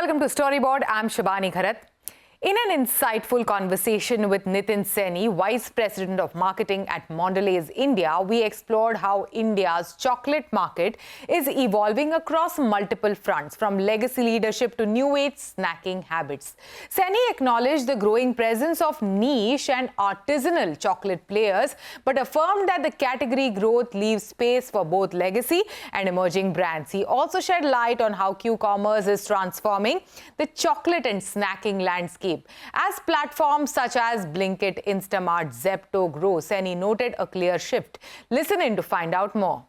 welcome to Storyboard. I'm Shabani Kharat. In an insightful conversation with Nitin Saini, Vice President of Marketing at Mondelez India, we explored how India's chocolate market is evolving across multiple fronts, from legacy leadership to new age snacking habits. Saini acknowledged the growing presence of niche and artisanal chocolate players, but affirmed that the category growth leaves space for both legacy and emerging brands. He also shed light on how Q-commerce is transforming the chocolate and snacking landscape. As platforms such as Blinkit, Instamart, Zepto grow, Saini noted a clear shift. Listen in to find out more.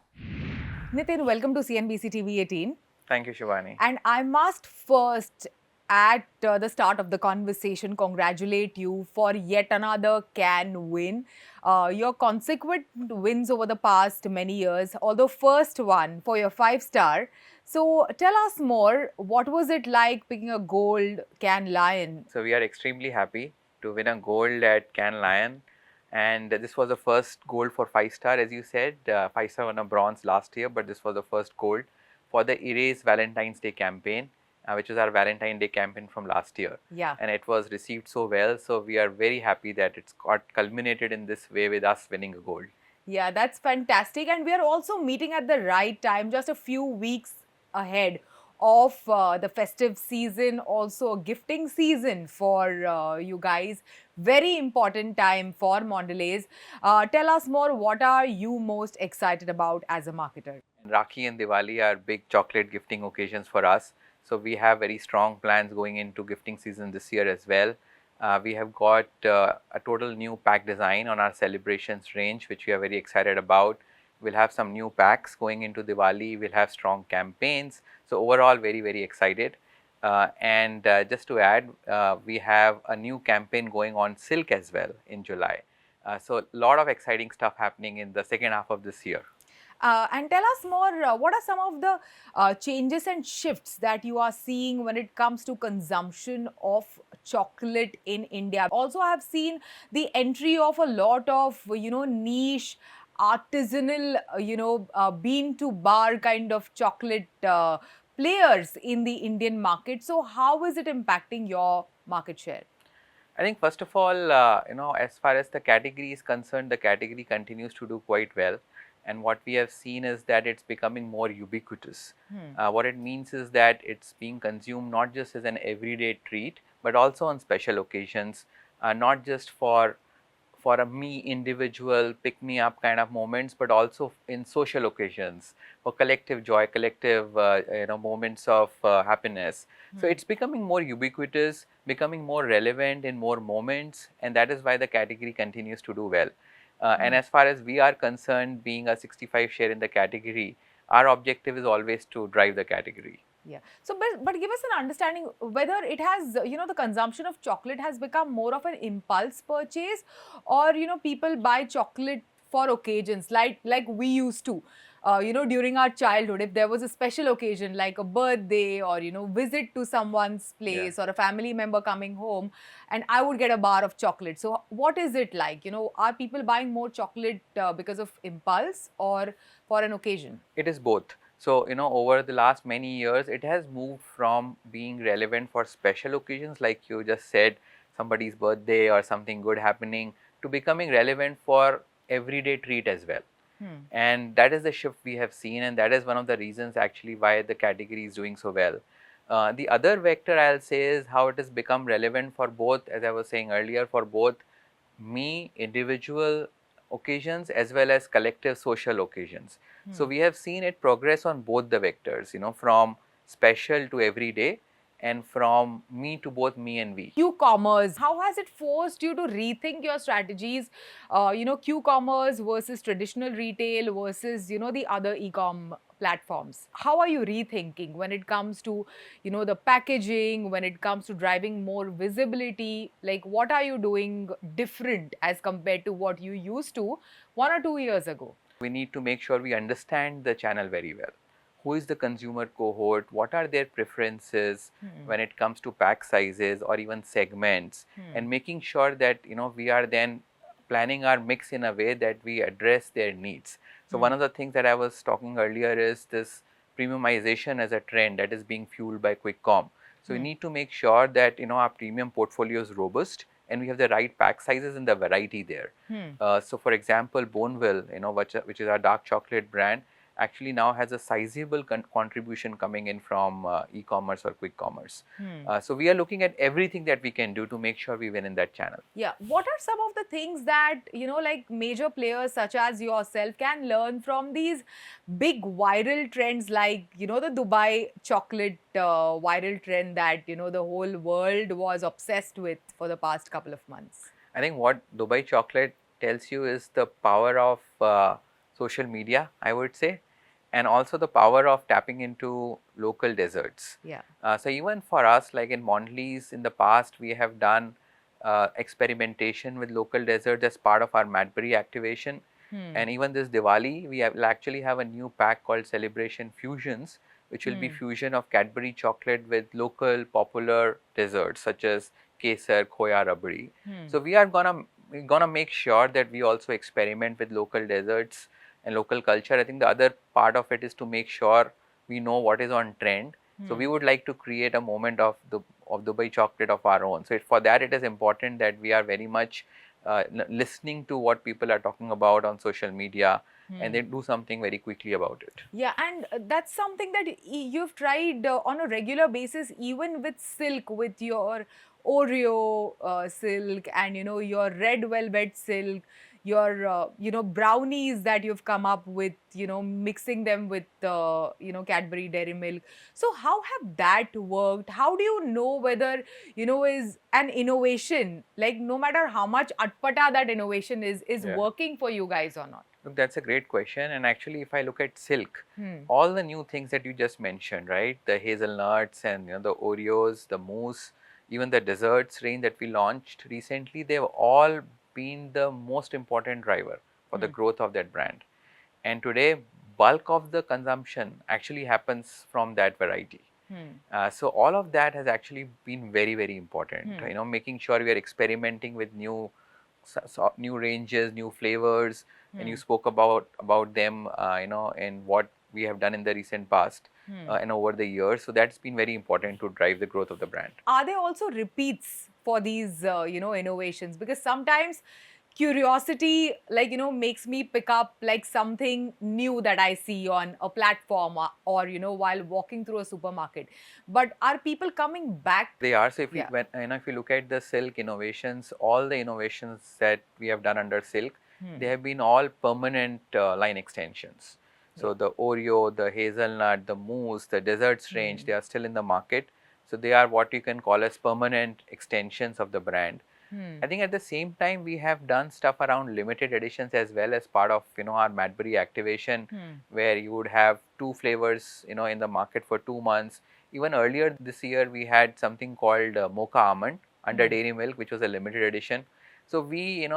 Nitin, welcome to CNBC TV 18. Thank you, Shivani. And I must first, at the start of the conversation, congratulate you for yet another can win. Your consequent wins over the past many years, although first one for your 5-star. So tell us more, what was it like picking a gold Cannes Lion? So we are extremely happy to win a gold at Cannes Lion. And this was the first gold for 5-star, as you said. 5-star won a bronze last year, but this was the first gold for the Erase Valentine's Day campaign, which is our Valentine's Day campaign from last year. Yeah. And it was received so well. So we are very happy that it's got culminated in this way with us winning a gold. Yeah, that's fantastic. And we are also meeting at the right time, just a few weeks ahead of the festive season, also a gifting season for you guys. Very important time for Mondelez. Tell us more, what are you most excited about as a marketer? Rakhi and Diwali are big chocolate gifting occasions for us. So we have very strong plans going into gifting season this year as well. We have got a total new pack design on our celebrations range, which we are very excited about. We'll have some new packs going into Diwali. We'll have strong campaigns. So overall, very, very excited. And just to add, we have a new campaign going on silk as well in July. So a lot of exciting stuff happening in the second half of this year. And tell us more, what are some of the changes and shifts that you are seeing when it comes to consumption of chocolate in India? Also, I have seen the entry of a lot of, niche, artisanal, bean to bar kind of chocolate players in the Indian market. So how is it impacting your market share? I think first of all, as far as the category is concerned, the category continues to do quite well. And what we have seen is that it's becoming more ubiquitous. What it means is that it's being consumed not just as an everyday treat, but also on special occasions, not just for a me individual pick-me-up kind of moments, but also in social occasions, for collective joy, collective moments of happiness. So it's becoming more ubiquitous, becoming more relevant in more moments, and that is why the category continues to do well. And as far as we are concerned, being a 65 share in the category, our objective is always to drive the category. Yeah. So, but give us an understanding whether it has, the consumption of chocolate has become more of an impulse purchase, or, people buy chocolate for occasions like we used to. During our childhood, if there was a special occasion like a birthday or, visit to someone's place, or a family member coming home, and I would get a bar of chocolate. So what is it like? Are people buying more chocolate because of impulse or for an occasion? It is both. So, over the last many years, it has moved from being relevant for special occasions, like you just said, somebody's birthday or something good happening, to becoming relevant for everyday treat as well. And that is the shift we have seen, and that is one of the reasons actually why the category is doing so well. The other vector I'll say is how it has become relevant for both, as I was saying earlier, for both me, individual occasions, as well as collective social occasions. So we have seen it progress on both the vectors, from special to everyday, and from me to both me and we. Q-commerce, how has it forced you to rethink your strategies? Q-commerce versus traditional retail versus, the other e-com platforms. How are you rethinking when it comes to, the packaging, when it comes to driving more visibility? Like, what are you doing different as compared to what you used to 1 or 2 years ago? We need to make sure we understand the channel very well. Who is the consumer cohort? What are their preferences when it comes to pack sizes or even segments? And making sure that, we are then planning our mix in a way that we address their needs. So one of the things that I was talking earlier is this premiumization as a trend that is being fueled by quick com. So we need to make sure that our premium portfolio is robust and we have the right pack sizes and the variety there. So for example, Boneville, which is our dark chocolate brand, actually now has a sizable contribution coming in from e-commerce or quick commerce. So we are looking at everything that we can do to make sure we win in that channel. Yeah. What are some of the things that, like major players such as yourself can learn from these big viral trends like, the Dubai chocolate viral trend that, the whole world was obsessed with for the past couple of months? I think what Dubai chocolate tells you is the power of social media, I would say, and also the power of tapping into local desserts. Yeah. So even for us, like in Mondelez, in the past, we have done experimentation with local desserts as part of our Madbury activation. And even this Diwali, will actually have a new pack called Celebration Fusions, which will be fusion of Cadbury chocolate with local popular desserts such as kesar, khoya, rabdi. So we are gonna make sure that we also experiment with local desserts and local culture. I think the other part of it is to make sure we know what is on trend. So we would like to create a moment of Dubai chocolate of our own. So for that, it is important that we are very much listening to what people are talking about on social media and then do something very quickly about it. Yeah, and that's something that you've tried on a regular basis, even with silk, with your Oreo silk and, your red velvet silk, your, brownies that you've come up with, mixing them with, Cadbury Dairy Milk. So how have that worked? How do you know whether, is an innovation, like no matter how much atpata that innovation is working for you guys or not? Look, that's a great question. And actually, if I look at silk, all the new things that you just mentioned, right? The hazelnuts and the Oreos, the mousse, even the desserts range that we launched recently, they've all been the most important driver for the growth of that brand. And today, bulk of the consumption actually happens from that variety. So all of that has actually been very, very important. Making sure we are experimenting with new ranges, new flavors, and you spoke about them, and what we have done in the recent past and over the years. So that's been very important to drive the growth of the brand. Are there also repeats for these, innovations? Because sometimes curiosity, makes me pick up like something new that I see on a platform or, while walking through a supermarket. But are people coming back? They are. So if if you look at the silk innovations, all the innovations that we have done under silk, they have been all permanent line extensions. So the Oreo, the hazelnut, the mousse, the desserts range, they are still in the market. So they are what you can call as permanent extensions of the brand. I think at the same time, we have done stuff around limited editions as well as part of our Madbury activation, where you would have 2 flavors in the market for 2 months. Even earlier this year, we had something called Mocha Almond under Dairy Milk, which was a limited edition. So we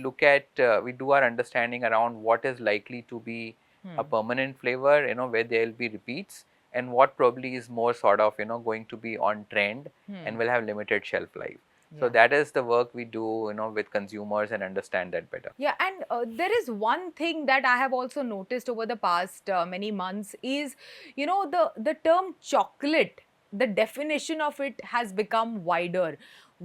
look at we do our understanding around what is likely to be a permanent flavor, where there will be repeats, and what probably is more sort of going to be on trend and will have limited shelf life. So that is the work we do, with consumers and understand that better. Yeah, and there is one thing that I have also noticed over the past many months is, the term chocolate, the definition of it has become wider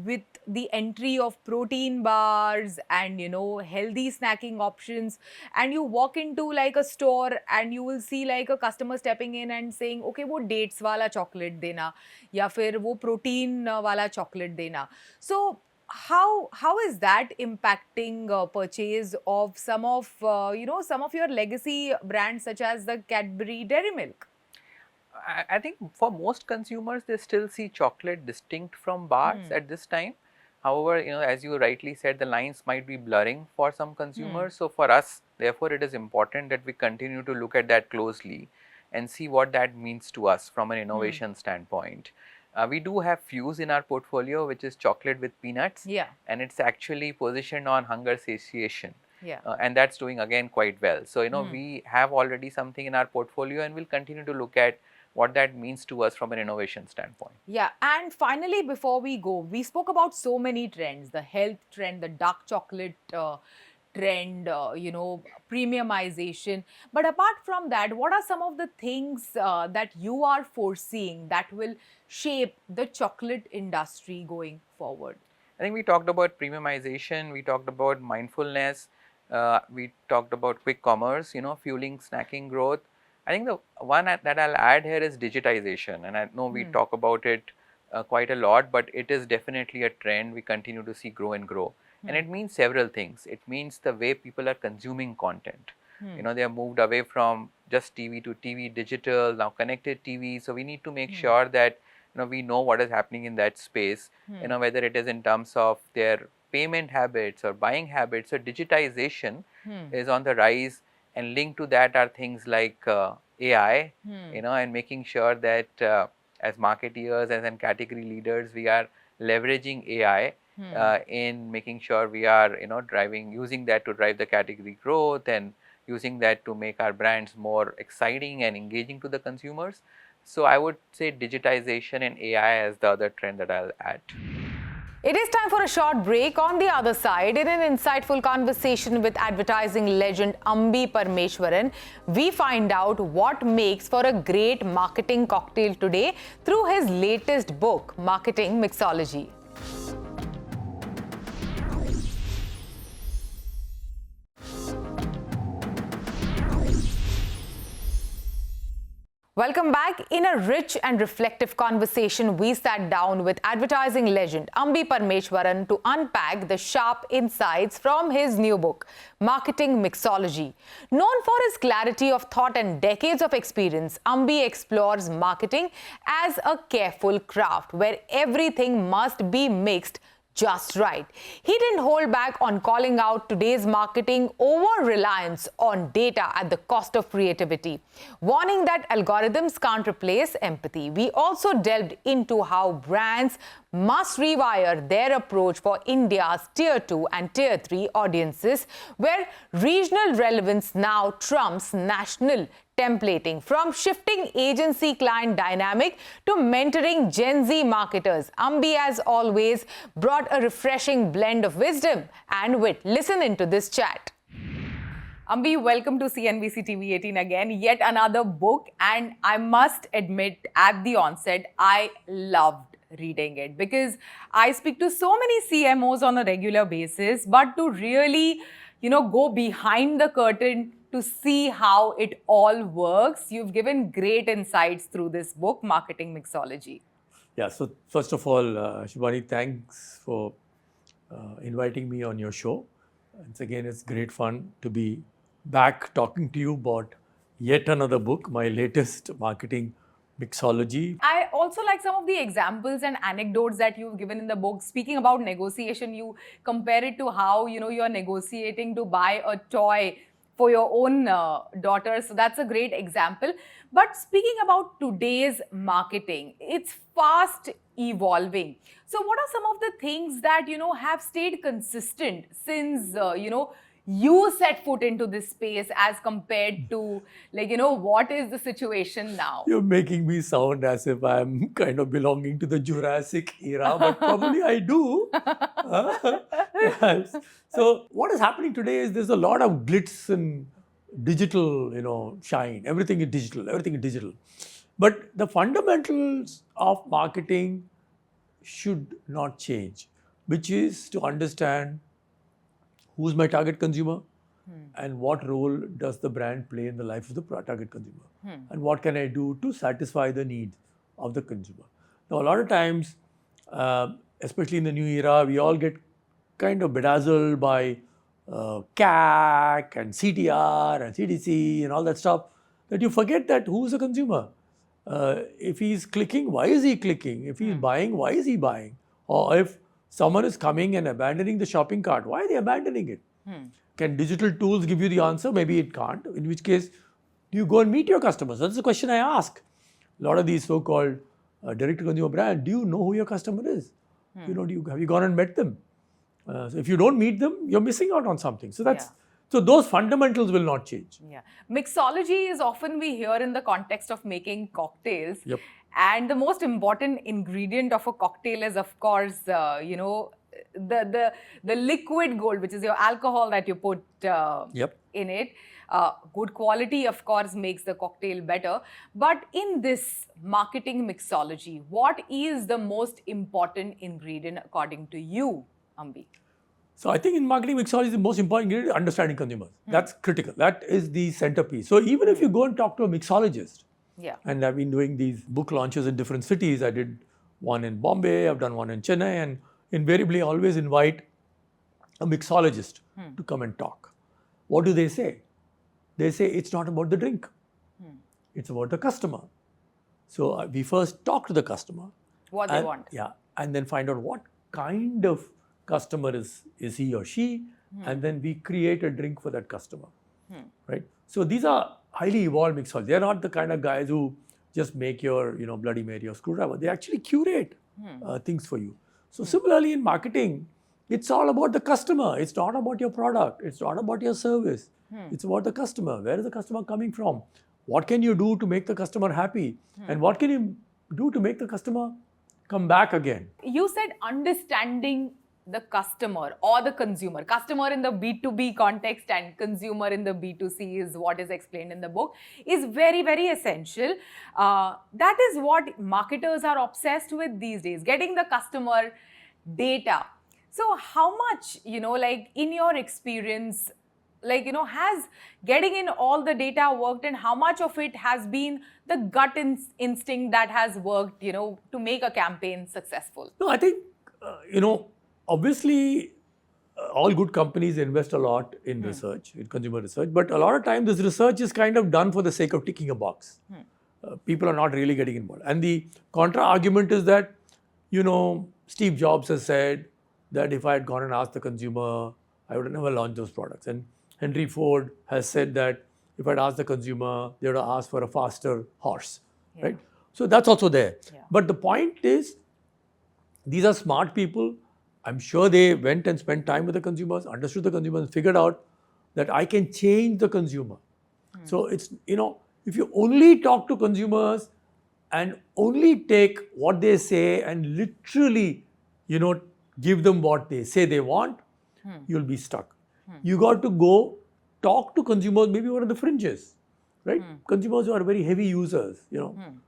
with the entry of protein bars and, healthy snacking options. And you walk into like a store and you will see like a customer stepping in and saying, okay, wo dates wala chocolate dena, ya fir wo protein wala chocolate dena. So how is that impacting purchase of some of some of your legacy brands such as the Cadbury Dairy Milk? I think for most consumers, they still see chocolate distinct from bars at this time. However, as you rightly said, the lines might be blurring for some consumers. So for us, therefore, it is important that we continue to look at that closely and see what that means to us from an innovation standpoint. We do have Fuse in our portfolio, which is chocolate with peanuts. Yeah. And it's actually positioned on hunger satiation. Yeah. And that's doing again quite well. So, we have already something in our portfolio and we'll continue to look at what that means to us from an innovation standpoint. Yeah, and finally, before we go, we spoke about so many trends, the health trend, the dark chocolate trend, premiumization. But apart from that, what are some of the things that you are foreseeing that will shape the chocolate industry going forward? I think we talked about premiumization, we talked about mindfulness, we talked about quick commerce, fueling snacking growth. I think the one that I'll add here is digitization, and I know we talk about it quite a lot, but it is definitely a trend we continue to see grow and grow. And it means several things. It means the way people are consuming content. They have moved away from just TV to TV, digital, now connected TV. So we need to make sure that we know what is happening in that space, whether it is in terms of their payment habits or buying habits. So digitization is on the rise, and linked to that are things like AI, and making sure that as marketeers, as and category leaders, we are leveraging AI in making sure we are, using that to drive the category growth and using that to make our brands more exciting and engaging to the consumers. So I would say digitization and AI as the other trend that I'll add. It is time for a short break. On the other side, in an insightful conversation with advertising legend Ambi Parameswaran, we find out what makes for a great marketing cocktail today through his latest book, Marketing Mixology. Welcome back. In a rich and reflective conversation, we sat down with advertising legend Ambi Parameswaran to unpack the sharp insights from his new book, Marketing Mixology. Known for his clarity of thought and decades of experience, Ambi explores marketing as a careful craft where everything must be mixed just right. He didn't hold back on calling out today's marketing over-reliance on data at the cost of creativity, warning that algorithms can't replace empathy. We also delved into how brands must rewire their approach for India's Tier 2 and Tier 3 audiences, where regional relevance now trumps national templating. From shifting agency-client dynamic to mentoring Gen Z marketers, Ambi, as always, brought a refreshing blend of wisdom and wit. Listen into this chat. Ambi, welcome to CNBC TV 18 again. Yet another book, and I must admit at the onset, I loved reading it because I speak to so many CMOs on a regular basis, but to really, go behind the curtain to see how it all works, you've given great insights through this book, Marketing Mixology. Yeah, so first of all, Shubhani, thanks for inviting me on your show. Once again, it's great fun to be back talking to you about yet another book, my latest, Marketing Mixology. I also like some of the examples and anecdotes that you've given in the book. Speaking about negotiation, you compare it to how, you're negotiating to buy a toy for your own daughter. So that's a great example. But speaking about today's marketing, it's fast evolving. So what are some of the things that, have stayed consistent since, you set foot into this space as compared to, what is the situation now? You're making me sound as if I'm kind of belonging to the Jurassic era, but probably I do. Yes. So what is happening today is there's a lot of glitz and digital, shine. Everything is digital. But the fundamentals of marketing should not change, which is to understand who's my target consumer and what role does the brand play in the life of the target consumer and what can I do to satisfy the needs of the consumer. Now, a lot of times, especially in the new era, we all get kind of bedazzled by CAC and CTR and CDC and all that stuff, that you forget that who's the consumer. If he's clicking, why is he clicking? If he's buying, why is he buying? Or if someone is coming and abandoning the shopping cart, why are they abandoning it? Can digital tools give you the answer? Maybe it can't, in which case, do you go and meet your customers? That's the question I ask. A lot of these so-called direct-to-consumer brands, do you know who your customer is? Have you gone and met them? So if you don't meet them, you're missing out on something. So so those fundamentals will not change. Yeah. Mixology is often we hear in the context of making cocktails. Yep. And the most important ingredient of a cocktail is, of course, the liquid gold, which is your alcohol that you put Yep. in it. Good quality, of course, makes the cocktail better. But in this marketing mixology, what is the most important ingredient according to you, Ambi? So I think in marketing mixology, the most important ingredient is understanding consumers. That's critical. That is the centerpiece. So even if you go and talk to a mixologist, Yeah. and I've been doing these book launches in different cities. I did one in Bombay, I've done one in Chennai, and invariably I always invite a mixologist to come and talk. What do they say? They say it's not about the drink. It's about the customer. So we first talk to the customer. What they want. Yeah. And then find out what kind of customer is he or she. And then we create a drink for that customer. Right. So these are highly evolved mixologists. They're not the kind of guys who just make your, Bloody Mary or screwdriver. They actually curate things for you. So similarly in marketing, it's all about the customer. It's not about your product. It's not about your service. It's about the customer. Where is the customer coming from? What can you do to make the customer happy? And what can you do to make the customer come back again? You said understanding the customer or the consumer. Customer in the B2B context and consumer in the B2C is what is explained in the book, is very, very essential. That is what marketers are obsessed with these days, getting the customer data. So how much, like in your experience, has getting in all the data worked, and how much of it has been the gut instinct that has worked, to make a campaign successful? No, I think, obviously, all good companies invest a lot in research, in consumer research, but a lot of times this research is kind of done for the sake of ticking a box. People are not really getting involved. And the contra argument is that, Steve Jobs has said that if I had gone and asked the consumer, I would have never launched those products. And Henry Ford has said that if I'd asked the consumer, they would have asked for a faster horse, right? So that's also there. Yeah. But the point is, these are smart people. I'm sure they went and spent time with the consumers, understood the consumers, and figured out that I can change the consumer. So it's, if you only talk to consumers and only take what they say and literally, give them what they say they want, you'll be stuck. You got to go talk to consumers, maybe over the fringes, right? Consumers who are very heavy users,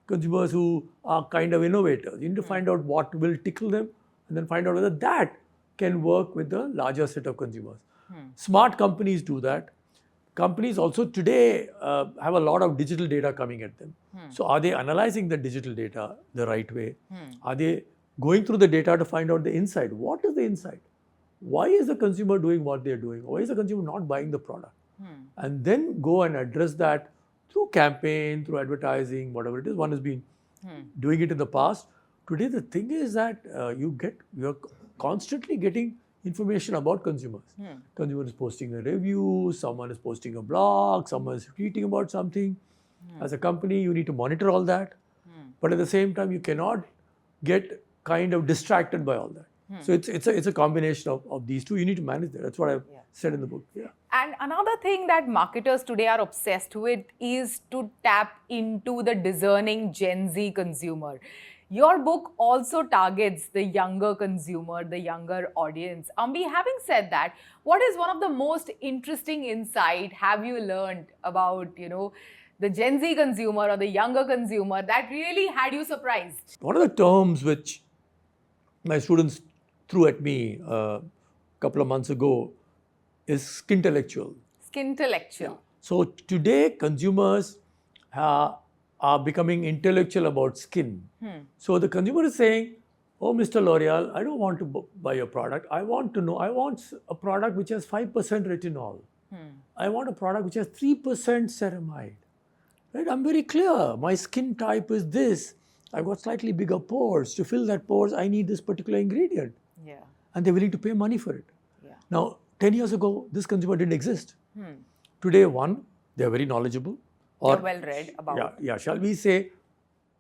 consumers who are kind of innovators. You need to find out what will tickle them and then find out whether that can work with the larger set of consumers. Smart companies do that. Companies also today have a lot of digital data coming at them. So are they analyzing the digital data the right way? Are they going through the data to find out the insight? What is the insight? Why is the consumer doing what they're doing? Why is the consumer not buying the product? And then go and address that through campaign, through advertising, whatever it is. One has been doing it in the past. Today, the thing is that you're constantly getting information about consumers. Consumer is posting a review, someone is posting a blog, someone is tweeting about something. As a company, you need to monitor all that. But at the same time, you cannot get kind of distracted by all that. So it's a combination of these two. You need to manage that. That's what I've said in the book. Yeah. And another thing that marketers today are obsessed with is to tap into the discerning Gen Z consumer. Your book also targets the younger consumer, the younger audience. Ambi, having said that, what is one of the most interesting insight have you learned about, the Gen Z consumer or the younger consumer that really had you surprised? One of the terms which my students threw at me a couple of months ago is skintellectual. Skintellectual. So today, consumers are becoming intellectual about skin. So the consumer is saying, oh, Mr. L'Oreal, I don't want to buy your product. I want a product which has 5% retinol. I want a product which has 3% ceramide. Right? I'm very clear. My skin type is this. I've got slightly bigger pores. To fill that pores, I need this particular ingredient. Yeah. And they're willing to pay money for it. Yeah. Now, 10 years ago, this consumer didn't exist. Today, they're very knowledgeable. They're well read about. Yeah. Shall we say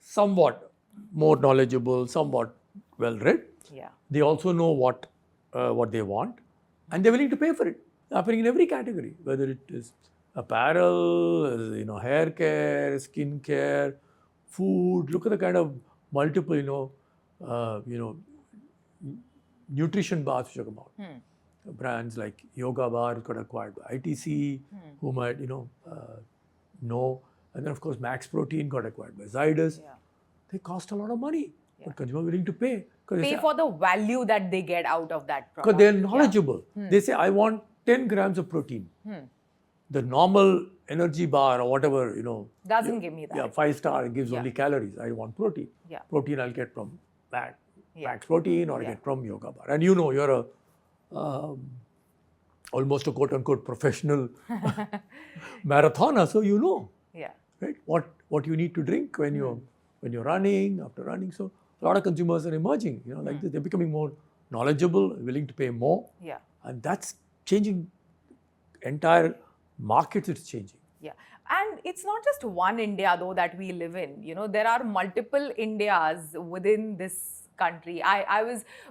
somewhat more knowledgeable, somewhat well read. Yeah. They also know what they want, and they're willing to pay for it. Happening in every category, whether it is apparel, hair care, skin care, food. Look at the kind of multiple, nutrition bars which have come out. Brands like Yoga Bar got acquired by ITC, who might, know. And then, of course, Max Protein got acquired by Zydus. Yeah. They cost a lot of money, but consumers are willing to pay. Pay for the value that they get out of that product. Because they're knowledgeable. They say, I want 10 grams of protein. The normal energy bar or whatever, doesn't give me that. Yeah, 5-star, it gives only calories. I want protein. Yeah. Protein I'll get from Max Protein or I get from Yoga Bar. And you're a almost a quote-unquote professional marathoner, so Yeah. right? What you need to drink when you're running, after running. So a lot of consumers are emerging, like this. They're becoming more knowledgeable, willing to pay more. Yeah. And that's changing entire markets, it's changing. Yeah. And it's not just one India, though, that we live in. There are multiple Indias within this country.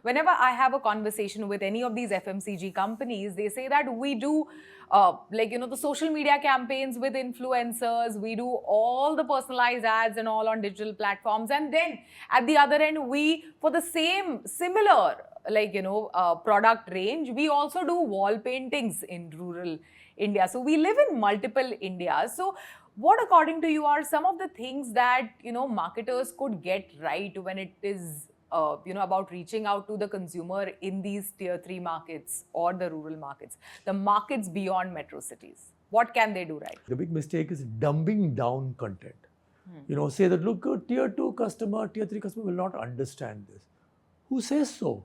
Whenever I have a conversation with any of these FMCG companies, they say that we do, the social media campaigns with influencers, we do all the personalized ads and all on digital platforms. And then at the other end, we, for the similar, product range, we also do wall paintings in rural India. So we live in multiple Indias. So what, according to you, are some of the things that, marketers could get right when it is, about reaching out to the consumer in these tier 3 markets or the rural markets, the markets beyond metro cities? What can they do right? The big mistake is dumbing down content. Say that, look, a tier 2 customer, tier 3 customer will not understand this. Who says so?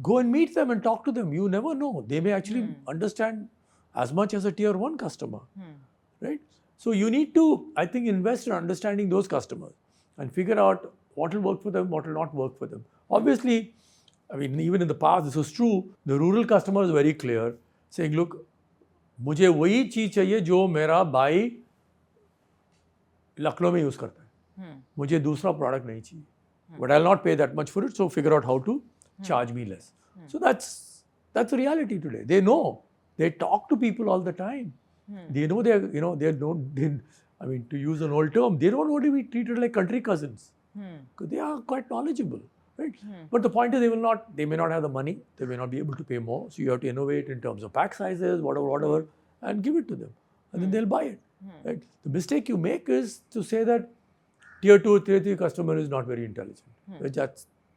Go and meet them and talk to them. You never know. They may actually understand as much as a tier 1 customer, right? So you need to, I think, invest in understanding those customers and figure out what will work for them, what will not work for them. Obviously, even in the past, this was true. The rural customer is very clear, saying, look, मुझे वही चीज चाहिए जो मेरा भाई लखनऊ में use करता है. मुझे दूसरा product नहीं चाहिए. But I'll not pay that much for it, so figure out how to charge me less. So that's the reality today. They know. They talk to people all the time. They know to use an old term, they don't want to be treated like country cousins. Because they are quite knowledgeable, right? But the point is they may not have the money, they may not be able to pay more. So you have to innovate in terms of pack sizes, whatever, and give it to them. And then they'll buy it, right? The mistake you make is to say that tier 2, tier 3 customer is not very intelligent.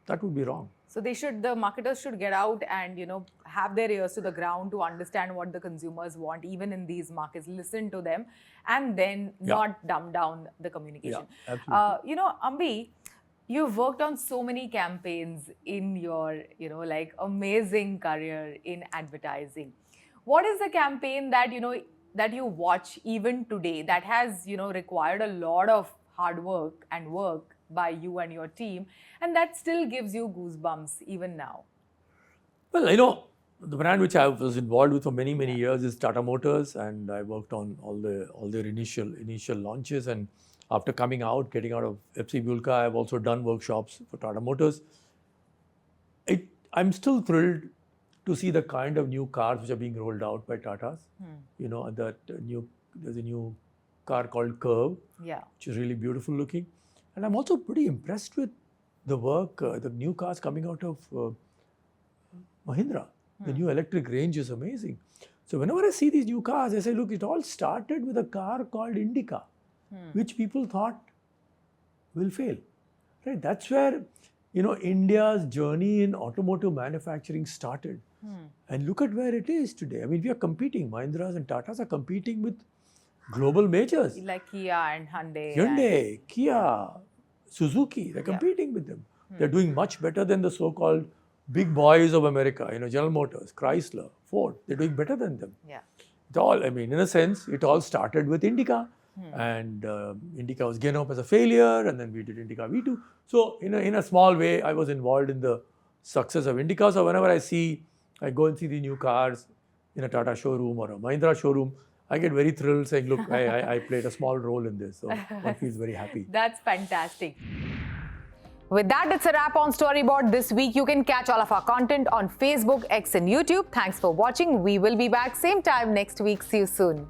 That would be wrong. So the marketers should get out and, have their ears to the ground to understand what the consumers want, even in these markets, listen to them, and then not dumb down the communication. Yeah, absolutely. Ambi, you've worked on so many campaigns in your, amazing career in advertising. What is the campaign that, that you watch even today that has, required a lot of hard work by you and your team, and that still gives you goosebumps even now? Well, the brand which I was involved with for many years is Tata Motors, and I worked on all their initial launches. And after getting out of FC Bulka, I've also done workshops for Tata Motors. I'm still thrilled to see the kind of new cars which are being rolled out by Tatas. There's a new car called Curve, which is really beautiful looking. And I'm also pretty impressed with the work, the new cars coming out of Mahindra. The new electric range is amazing. So whenever I see these new cars, I say, look, it all started with a car called Indica, which people thought will fail. Right? That's where, India's journey in automotive manufacturing started. And look at where it is today. We are competing. Mahindras and Tatas are competing with global majors. Like Kia and Hyundai, Kia, Suzuki, they're competing with them. They're doing much better than the so-called big boys of America, General Motors, Chrysler, Ford. They're doing better than them. Yeah. It all, in a sense, it all started with Indica. And Indica was given up as a failure, and then we did Indica V2. So in a small way, I was involved in the success of Indica. So whenever I go and see the new cars in a Tata showroom or a Mahindra showroom, I get very thrilled saying, look, I played a small role in this. So one feels very happy. That's fantastic. With that, it's a wrap on Storyboard this week. You can catch all of our content on Facebook, X and YouTube. Thanks for watching. We will be back same time next week. See you soon.